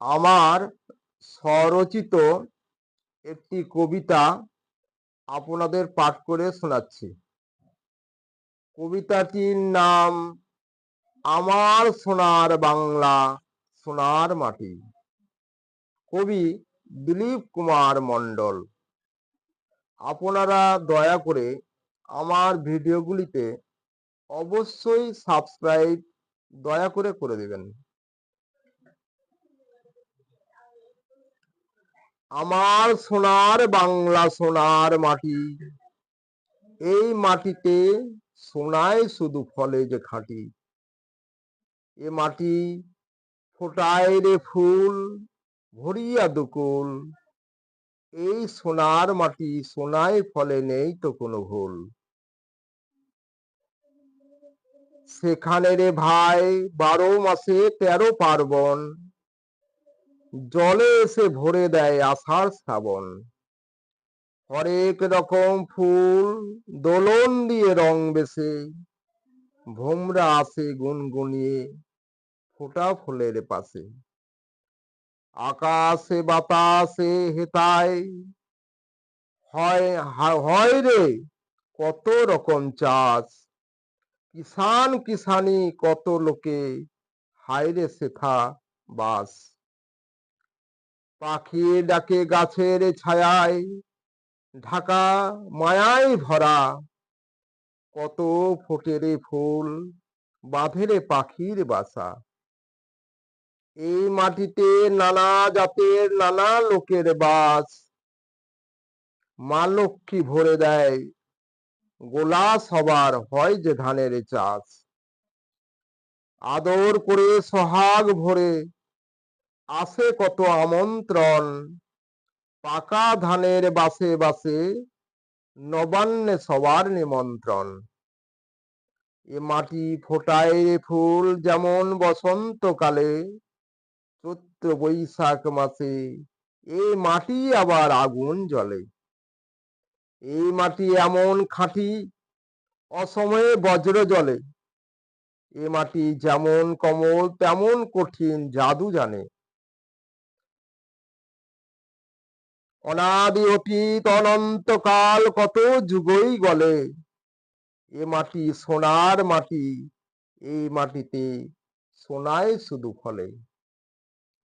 আমার স্বরচিত একটি কবিতা আপনাদের পাঠ করে শোনাচ্ছি। কবিতাটির নাম আমার সোনার বাংলা সোনার মাটি। কবি দিলীপ কুমার মণ্ডল। আপনারা দয়া করে আমার ভিডিওগুলিতে অবশ্যই সাবস্ক্রাইব দয়া করে দেবেন। আমার সোনার বাংলা সোনার মাটি, এই মাটিতে সোনায় শুধু ফলে যে খাঁটি। এ মাটি ফোটায় রে ফুল ভরিয়া দুকুল, এই সোনার মাটি সোনায় ফলে নেই তো কোনো ভুল। সেখানে রে ভাই 12 মাসে 13 পার্বণ, জলে এসে ভরে দেয় আষাঢ় শ্রাবণ। হরেক রকম ফুল দোলন দিয়ে রং বেশে, ভোমরা আসে গুনগুনিয়ে ফোটা ফুলের পাশে। আকাশে বাতাসে হেতায় হয় রে কত রকম চাষ, কিষান কিষানি কত লোকে হায় রে সেথা বাস। পাখি ডাকে গাছের ছায়ায় ঢাকা মায়ায় ভরা, কত ফোটে রে ফুল বাঁধে রে পাখির বাসা। এই মাটিতে নানা জাতের নানা লোকের বাস, মা লক্ষ্মী ভরে দেয় গোলা সবার হয় যে ধানের চাষ। আদর করে সোহাগ ভরে আসে কত আমন্ত্রণ, পাকা ধানের বাসে বাসে নবান্নে সবার নিমন্ত্রণ। এ মাটি ফোটায় ফুল যেমন বসন্তকালে, চৈত্র বৈশাখ মাসে এই মাটি আবার আগুন জ্বলে। এই মাটি এমন খাঁটি অসময়ে বজ্র জ্বলে, এ মাটি যেমন কমল তেমন কঠিন জাদু জানে। অনাদি অতীত অনন্তকাল কত যুগই গলে, এ মাটি সোনার মাটি, এই মাটিতে সোনায় শুধু ফলে।